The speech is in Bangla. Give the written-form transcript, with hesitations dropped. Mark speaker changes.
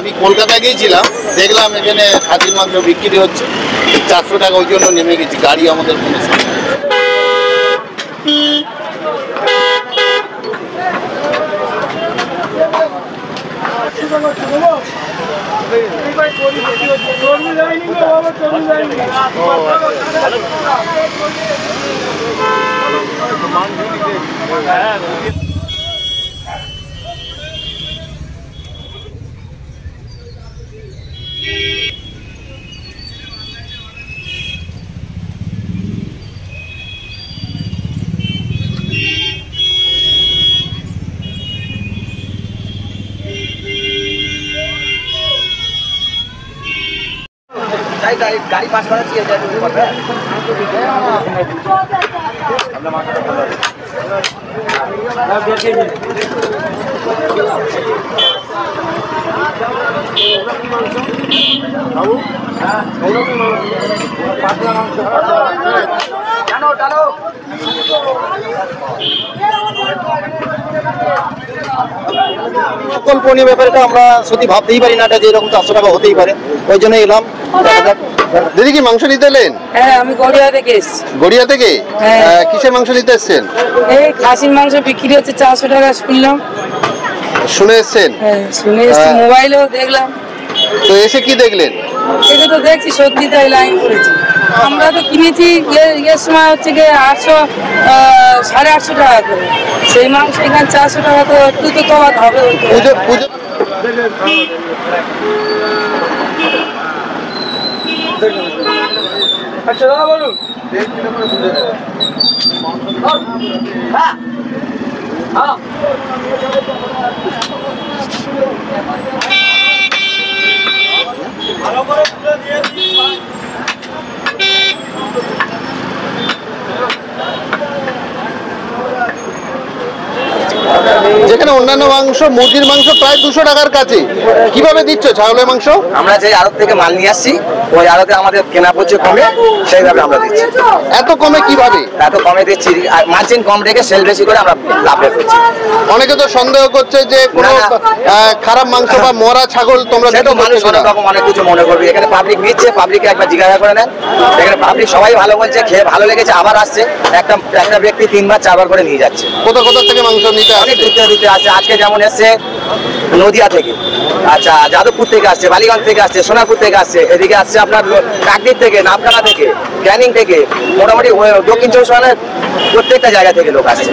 Speaker 1: আমি কলকাতা গিয়েছিলাম, দেখলাম এখানে খাসির মাংস বিক্রি হচ্ছে 400 টাকা, ওই জন্য নেমে গেছি। গাড়ি আমাদের কোনো
Speaker 2: गाड़ी पास करना चाहिए
Speaker 3: কল্পনীয় ব্যাপারটা আমরা সত্যি ভাবতেই পারি না, যে এরকম 400 টাকা হতেই পারে, ওই জন্য এলাম।
Speaker 1: দিদি কি মাংস নিতে এলেন?
Speaker 4: হ্যাঁ, আমি গড়িয়া থেকে এসেছি।
Speaker 1: গড়িয়া থেকে? কিসের মাংস নিতে এসছেন?
Speaker 4: এই খাসির মাংস বিক্রি হচ্ছে 400 টাকা শুনলাম।
Speaker 1: শুনে এসছেন?
Speaker 4: হ্যাঁ, শুনে এসেছি, মোবাইলেও দেখলাম।
Speaker 1: তো এসে কি দেখলেন?
Speaker 4: এটা তো দেখছি সত্যি তাই লাইন পড়েছে। আমরা তো কিনেছি এর সময় হচ্ছে গিয়ে 800 850 টাকা করে, সেই মাংস এখানে 400 টাকা, তো একটু তো কমাতে হবে।
Speaker 1: পুজো পুজো
Speaker 2: अच्छा दादा बोलूं हाँ हाँ
Speaker 1: যেখানে অন্যান্য মাংস, মুরগির মাংস প্রায় 200 টাকার কাছে, কিভাবে দিচ্ছ ছাগলের মাংস?
Speaker 2: আমরা যে আড়ত থেকে মাল নিয়ে আসছি, ওই আড়তে আমাদের কেনা পড়ছে কমে, সেইভাবে আমরা দিচ্ছি।
Speaker 1: এত কমে কিভাবে?
Speaker 2: এত কমে দিচ্ছি, আর মার্জিন কম রেখে সেল বেশি করে আমরা লাভ রেখেছি।
Speaker 1: অনেকে তো সন্দেহ করছে যে কোনো খারাপ মাংস বা মরা ছাগল তোমরা
Speaker 2: সে তো মানুষ অনেক রকম অনেক কিছু মনে করবে। এখানে পাবলিক নিচ্ছে, পাবলিককে একবার জিজ্ঞাসা করে নেন। এখানে পাবলিক সবাই ভালো বলছে, খেয়ে ভালো লেগেছে, আবার আসছে। একটা ব্যক্তি 3বার 4বার করে নিয়ে যাচ্ছে।
Speaker 1: কোথা কোথা থেকে মাংস নিতে
Speaker 2: অনেক
Speaker 1: আসছে?
Speaker 2: দূরে আসছে। আজকে যেমন এসছে নদিয়া থেকে, আচ্ছা যাদবপুর থেকে আসছে, বালিগঞ্জ থেকে আসছে, সোনারপুর থেকে আসছে, এদিকে আসছে আপনার কাকদ্বীপ থেকে, নামখানা থেকে, ক্যানিং থেকে, মোটামুটি দক্ষিণ 24 পরগনার প্রত্যেকটা জায়গা থেকে লোক আসছে।